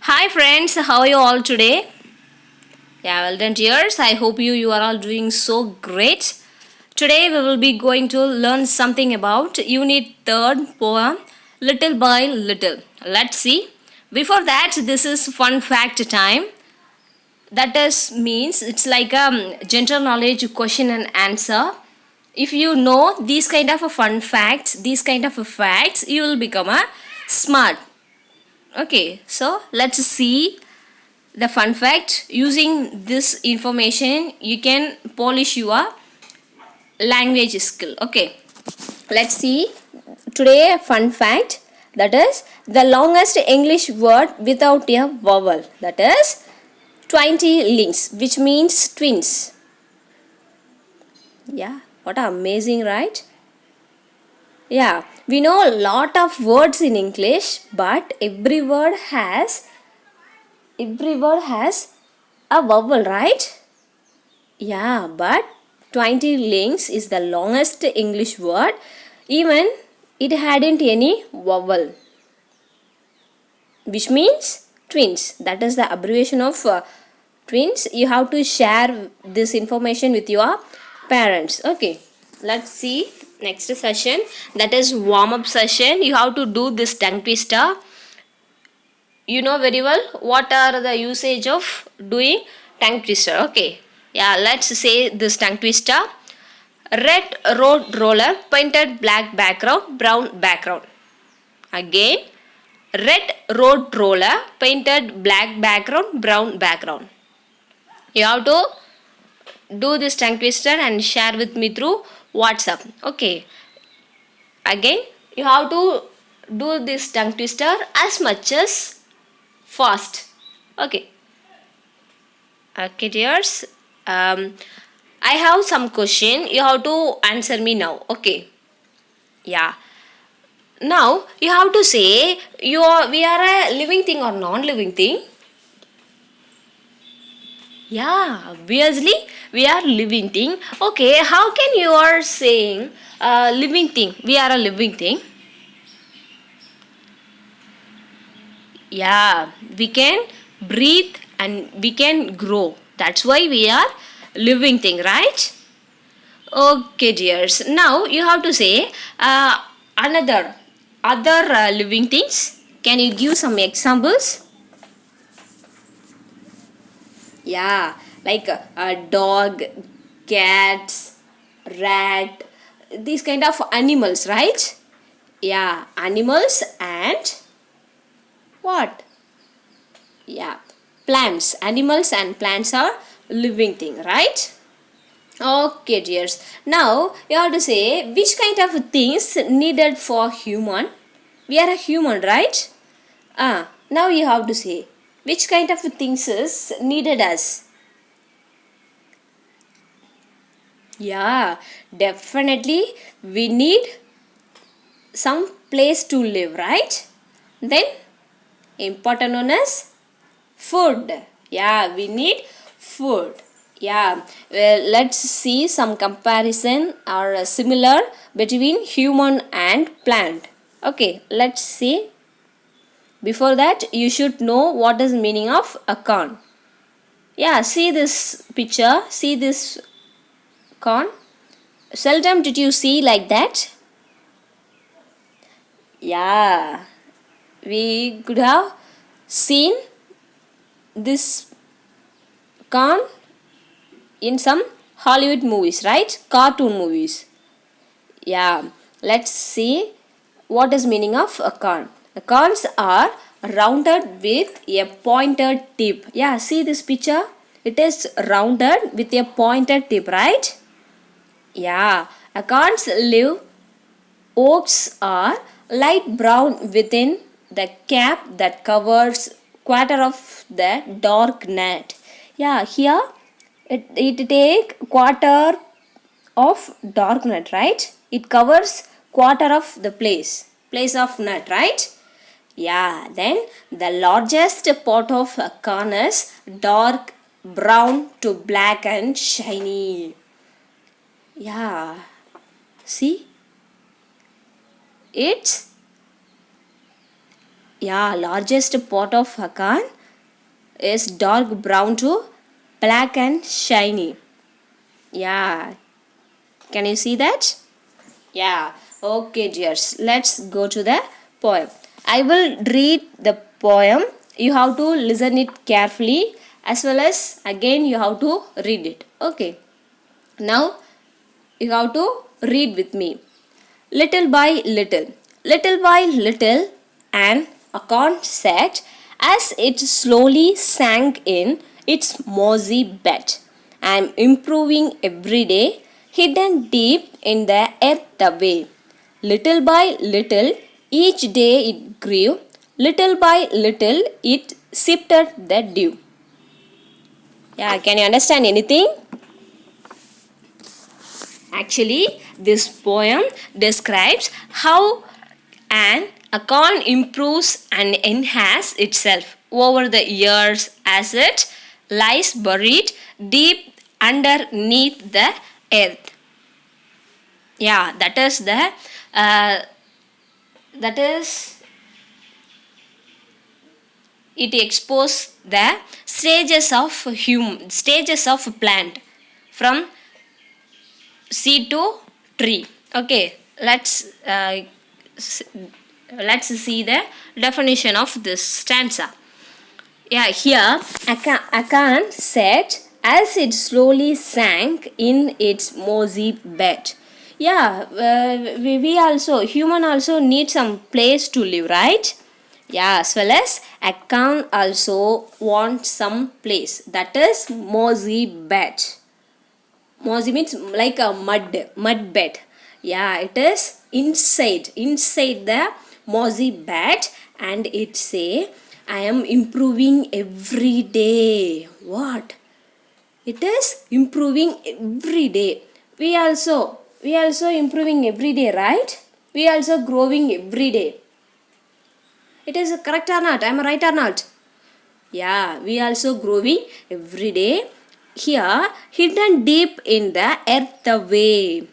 Hi friends, how are you all today? Yeah, well done dears. I hope you are all doing so great. Today we will be going to learn something about Unit 3rd poem Little by Little. Let's see. Before that, this is fun fact time. That is means it's like a general knowledge question and answer. If you know these kind of a fun facts, these kind of a facts, you will become a smart. Okay, so let's see the fun fact. Using this information you can polish your language skill. Okay, let's see today a fun fact, that is the longest English word without a vowel, that is 20 links, which means twins. Yeah, what amazing, right? Yeah, we know a lot of words in English, but every word has a vowel, right? Yeah, but 20 links is the longest English word. Even it hadn't any vowel, which means twins. That is the abbreviation of twins. You have to share this information with your parents. Okay, let's see next session. That is warm up session. You have to do this tongue twister. You know very well what are the usage of doing tongue twister. Okay, yeah, let's say this tongue twister. Red road roller, painted black background, brown background. Again, red road roller, painted black background, brown background. You have to do this tongue twister and share with me through WhatsApp. Okay, again, you have to do this tongue twister as much as fast. Okay. Okay, dears. um I have some question, you have to answer me now. Okay, yeah. Now you have to say we are a living thing or non-living thing. Yeah, obviously we are living thing. Okay, how can you are saying living thing? We are a living thing. Yeah, we can breathe and we can grow. That's why we are living thing, right? Okay, dears. Now you have to say another other living things. Can you give some examples? Yeah, like a dog, cats, rat, these kind of animals, right? Yeah, animals and what? Yeah, plants. Animals and plants are living thing, right? Okay, dears. Now you have to say which kind of things needed for human. We are a human, right? Now you have to say which kind of things is needed us. Yeah, definitely we need some place to live, right? Then important one is food. Yeah, we need food. Yeah, well, let's see some comparison or similar between human and plant. Okay, let's see. Before that, you should know what is meaning of a corn. Yeah, see this picture, see this corn. Seldom did you see like that. Yeah, we could have seen this corn in some Hollywood movies, right? Cartoon movies. Yeah, let's see what is meaning of a corn. The corns are rounded with a pointed tip. Yeah, see this picture? It is rounded with a pointed tip, right? Yeah, acorns live oats are light brown within the cap that covers quarter of the dark net. Yeah, here it take quarter of dark nut, right? It covers quarter of the place of nut, right? Yeah, then the largest part of a corn is dark brown to black and shiny. Yeah, see, it's Yeah, largest part of acorn is dark brown to black and shiny. Yeah, can you see that? Yeah, okay dears, let's go to the poem. I will read the poem. You have to listen it carefully, as well as again you have to read it. Okay, now you have to read with me. Little by little, little by little, an acorn sat as it slowly sank in its mossy bed. I am improving every day, hidden deep in the earth away. Little by little, each day it grew. Little by little, it sipped the dew. Yeah, can you understand anything? Actually, this poem describes how an acorn improves and enhances itself over the years as it lies buried deep underneath the earth. Yeah, uh, that is it exposes the stages of plant from seed to tree. Okay, let's see the definition of this stanza. Yeah, here Akan said as it slowly sank in its mossy bed. Yeah, we also human also need some place to live, right? Yeah, as well as Akan also wants some place, that is mossy bed. Mossy means like a mud bed. Yeah, it is inside the mossy bed, and it say I am improving every day. What? It is improving every day. We also improving every day, right? We also growing every day. It is correct or not? Am I right or not? Yeah, we also growing every day. Here, hidden deep in the earth away.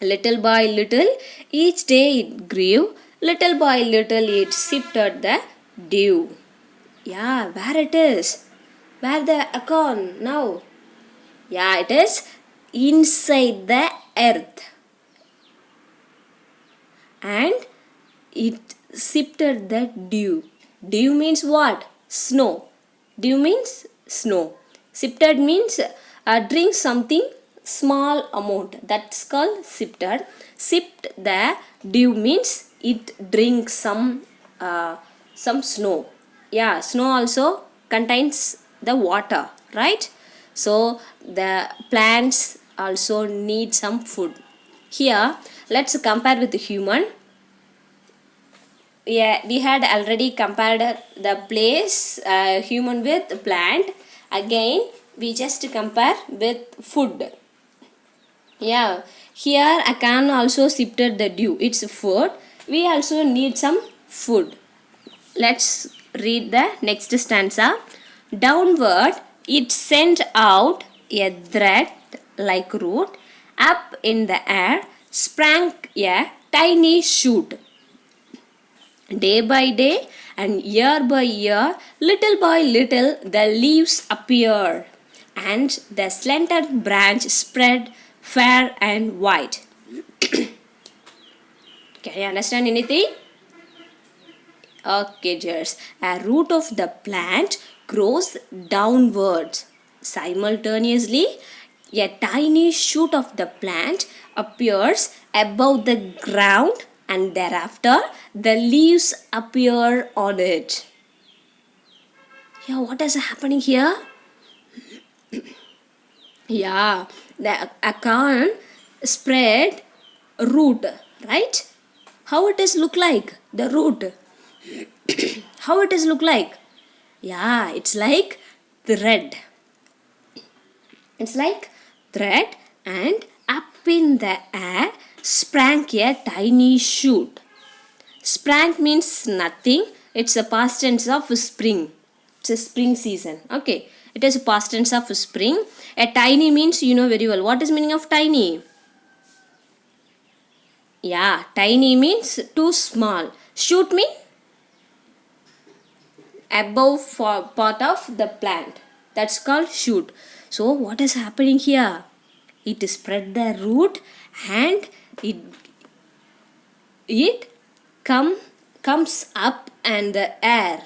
Little by little, each day it grew. Little by little, it sipped at the dew. Yeah, where it is? Where the acorn now? Yeah, it is inside the earth. And it sipped at the dew. Dew means what? Snow. Dew means snow. Sifted means drink something small amount. That's called sifted. Sipped the dew means it drinks some snow. Yeah, snow also contains the water, right? So the plants also need some food. Here, let's compare with the human. Yeah, we had already compared the place human with plant. Again, we just compare with food. Yeah, here I can also sifted the dew. It's food. We also need some food. Let's read the next stanza. Downward, it sent out a thread like root. Up in the air sprang a tiny shoot. Day by day and year by year, little by little, the leaves appear, and the slanted branch spread fair and wide. Can you understand anything? Okay, dears. A root of the plant grows downwards. Simultaneously, a tiny shoot of the plant appears above the ground, and thereafter the leaves appear on it. Yeah, what is happening here? Yeah, the acorn spread root, right? How it is look like? The root. How it is look like? Yeah, it's like thread. It's like thread, and up in the air sprang a tiny shoot. Sprang means nothing. It's a past tense of spring. It's a spring season. Okay. It is a past tense of spring. A tiny means you know very well. What is meaning of tiny? Yeah, tiny means too small. Shoot means above part of the plant. That's called shoot. So what is happening here? It spread the root and it comes up and the air.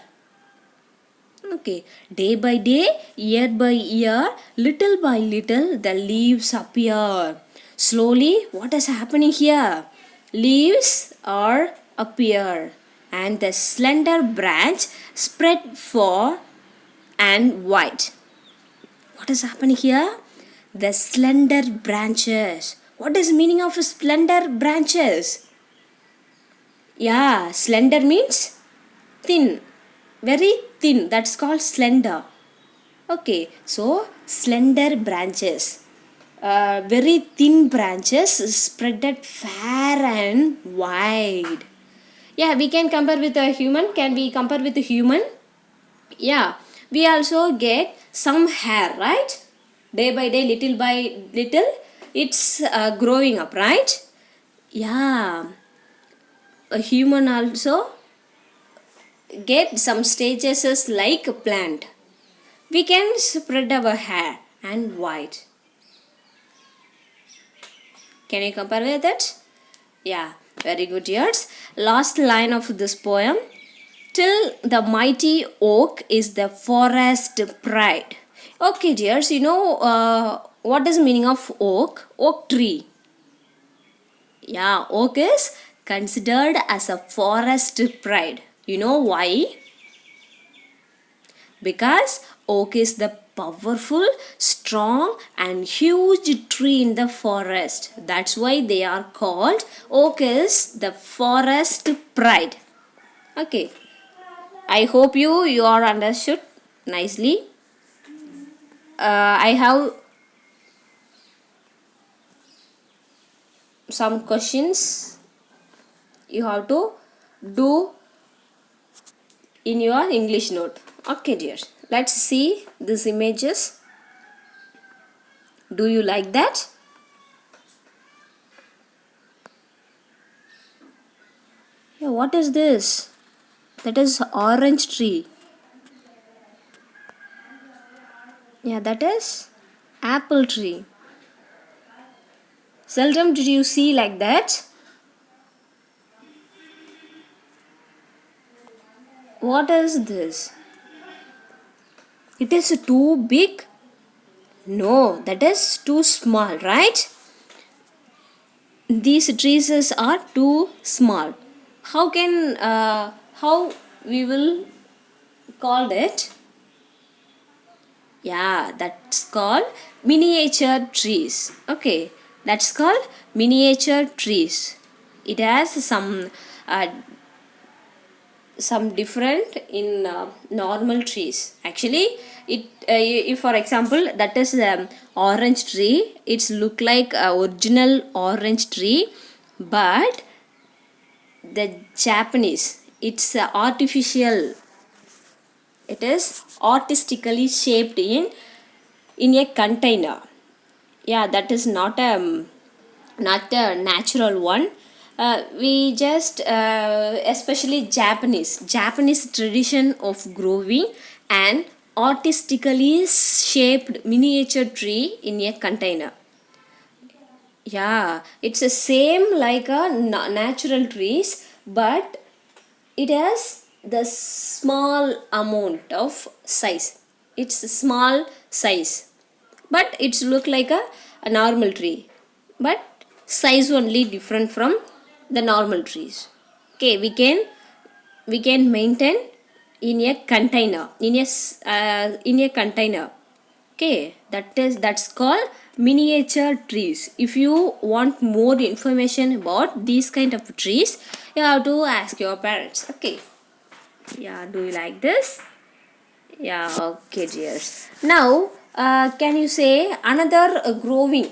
Okay, day by day, year by year, little by little, the leaves appear. Slowly, what is happening here? Leaves are appear, and the slender branch spread far and wide. What is happening here? The slender branches. What is meaning of slender branches? Yeah, slender means thin, very thin. That's called slender. Okay, so slender branches, very thin branches spreaded far and wide. Yeah, we can compare with a human. Can we compare with a human? Yeah, we also get some hair, right? Day by day, little by little, it's growing up, right? Yeah, a human also get some stages as like a plant. We can spread our hair and white. Can you compare with it? Yeah, very good, yours. Last line of this poem. Till the mighty oak is the forest pride. Okay, dears, you know what is meaning of oak? Oak tree. Yeah, oak is considered as a forest pride. You know why? Because oak is the powerful, strong and huge tree in the forest. That's why they are called oak is the forest pride. Okay, I hope you are understood nicely. I have some questions you have to do in your English note. Okay, dear. Let's see these images. Do you like that? Yeah, what is this? That is orange tree. Yeah, that is apple tree. Seldom did you see like that. What is this? It is too big? No, that is too small, right? These trees are too small. How we will call it? Yeah, that's called miniature trees. Okay, that's called miniature trees. It has uh, some different in normal trees. Actually, it if for example that is orange tree, it's look like a original orange tree, but the Japanese, it's artificial. It is artistically shaped in a container. Yeah, that is not a natural one. We just especially Japanese tradition of growing an artistically shaped miniature tree in a container. Yeah, it's the same like a natural trees, but it has the small amount of size. It's a small size, but it's look like a normal tree, but size only different from the normal trees. Okay, we can maintain in a container, in a container. Okay, that's called miniature trees. If you want more information about these kind of trees, you have to ask your parents. Okay, yeah, do you like this? Yeah, okay, dears. Now, can you say another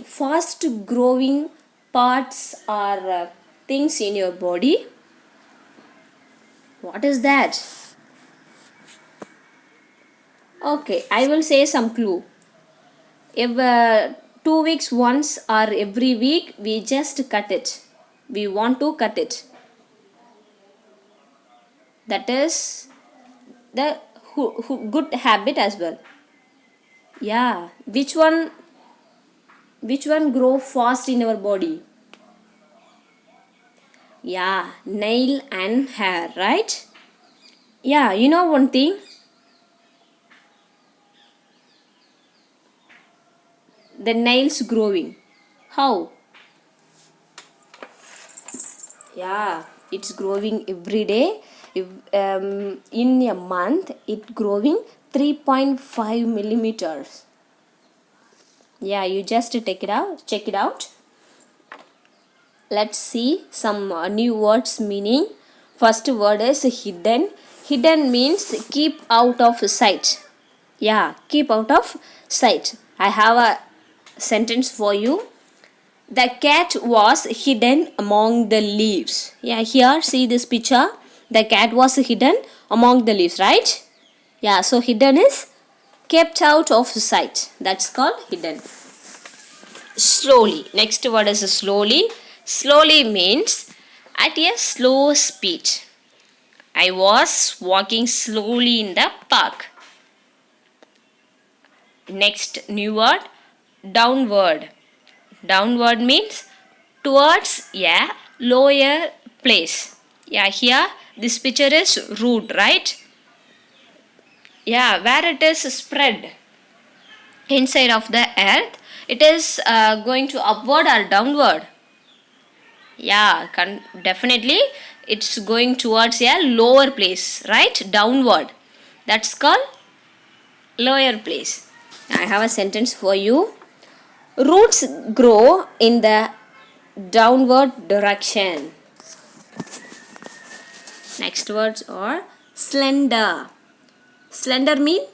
fast growing parts or things in your body? What is that? Okay, I will say some clue. If 2 weeks once or every week, we just cut it. We want to cut it. That is the good habit as well. Yeah, which one grow fast in our body? Yeah, nail and hair, right? Yeah, you know one thing, the nails growing. How? Yeah, it's growing every day. In a month, it growing 3.5 millimeters. Yeah, you just take it out, check it out. Let's see some new words meaning. First word is hidden. Hidden means keep out of sight. Yeah, keep out of sight. I have a sentence for you. The cat was hidden among the leaves. Yeah, here see this picture. The cat was hidden among the leaves, right? Yeah, so hidden is kept out of sight. That's called hidden. Slowly. Next word is slowly. Slowly means at a slow speed. I was walking slowly in the park. Next new word, downward. Downward means towards a lower place. Yeah, here this picture is root, right? Yeah, where it is spread inside of the earth, it is going to upward or downward. Yeah, definitely it's going towards a lower place, right? Downward. That's called lower place. I have a sentence for you. Roots grow in the downward direction. Next words are slender. Slender mean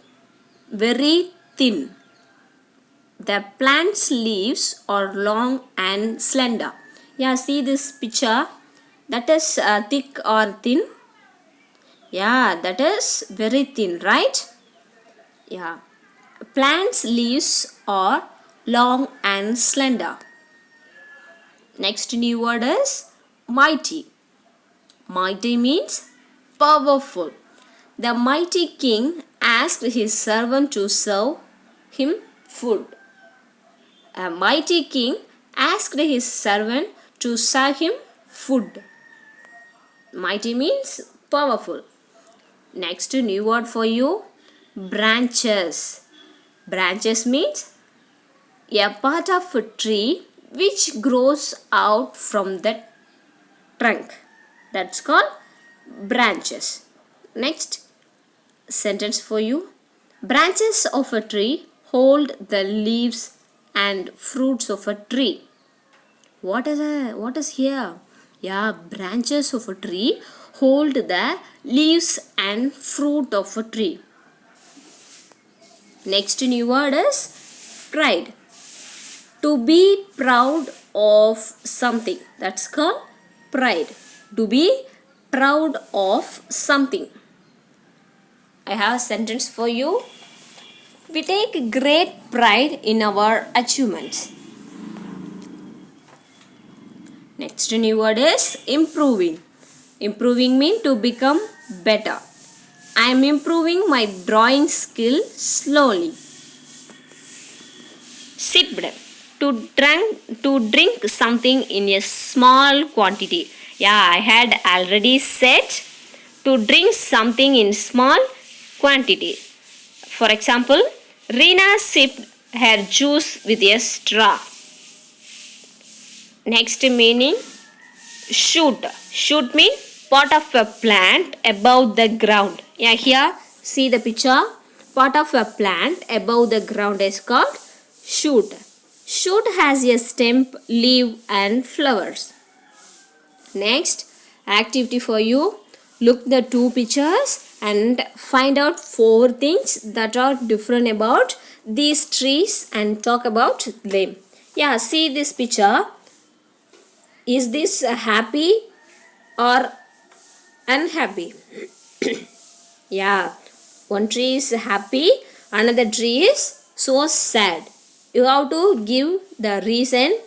very thin. The plant's leaves are long and slender. Yeah, see this picture. That is thick or thin. Yeah, that is very thin, right? Yeah. Plant's leaves are long and slender. Next new word is mighty. Mighty means powerful. The mighty king asked his servant to serve him food. A mighty king asked his servant to serve him food. Mighty means powerful. Next new word for you, branches. Branches means a part of a tree which grows out from the trunk. That's called branches. Next sentence for you. Branches of a tree hold the leaves and fruits of a tree. What is here? Yeah, branches of a tree hold the leaves and fruit of a tree. Next new word is pride. To be proud of something. That's called pride. To be proud of something. I have a sentence for you. We take great pride in our achievements. Next new word is improving. Improving means to become better. I am improving my drawing skill slowly. Sipped. To drink something in a small quantity. Yeah, I had already said to drink something in small quantity. For example, Rina sipped her juice with a straw. Next meaning, shoot. Shoot means part of a plant above the ground. Yeah, here see the picture. Part of a plant above the ground is called shoot. Shoot has a stem, leaf and flowers. Next activity for you. Look the two pictures and find out 4 things that are different about these trees and talk about them. Yeah, see this picture. Is this happy or unhappy? Yeah, one tree is happy, another tree is so sad. You have to give the reason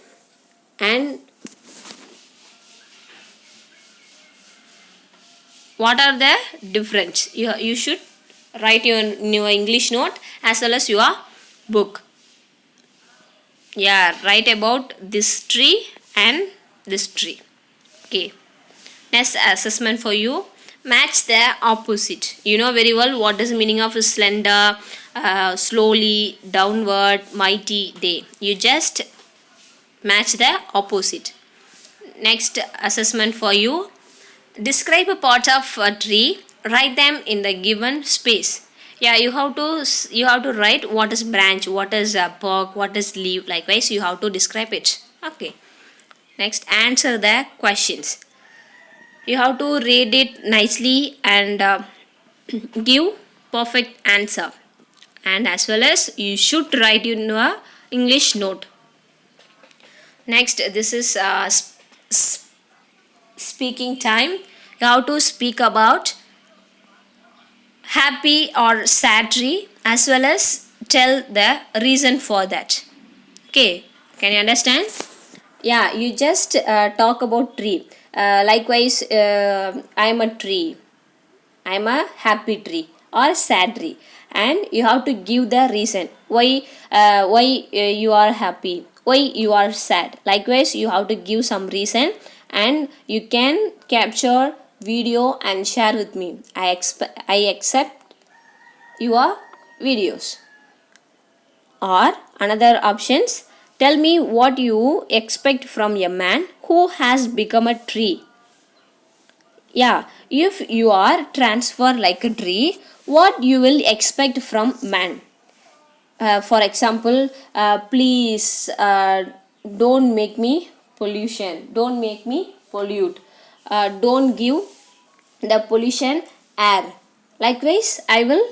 and what are the difference. You should write your English note as well as your book. Yeah, write about this tree and this tree. Okay. Next assessment for you. Match the opposite. You know very well what is the meaning of slender, slowly, downward, mighty, day. You just match the opposite. Next assessment for you. Describe a part of a tree. Write them in the given space. Yeah, you have to write what is branch, what is a bark, what is leaf. Likewise, you have to describe it. Okay. Next, answer the questions. You have to read it nicely and give perfect answer. And as well as you should write in your English note. Next, this is speaking time. You have to speak about happy or sad tree as well as tell the reason for that. Okay, can you understand? Yeah, you just talk about tree. Likewise, I am a tree. I am a happy tree or sad tree, and you have to give the reason why you are happy, why you are sad. Likewise, you have to give some reason, and you can capture video and share with me. I accept your videos. Or another options, tell me what you expect from a man who has become a tree. Yeah, if you are transformed like a tree, what you will expect from man? For example, please don't make me pollution, don't make me pollute, don't give the pollution air. Likewise, I will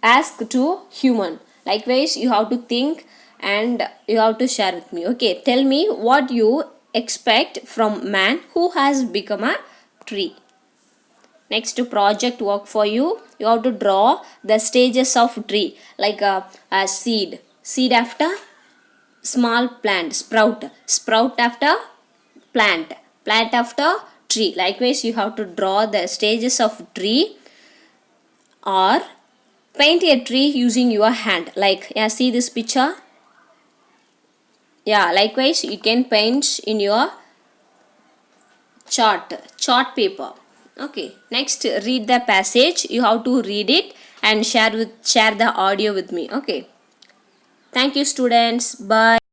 ask to human. Likewise, you have to think and you have to share with me. Okay, tell me what you expect from man who has become a tree. Next project work for you. You have to draw the stages of tree, like a seed after small plant, sprout after plant after tree. Likewise, you have to draw the stages of tree or paint a tree using your hand. Like, yeah, see this picture. Yeah, likewise you can paint in your chart paper. Okay, next read the passage. You have to read it and share the audio with me. Okay, thank you students. Bye.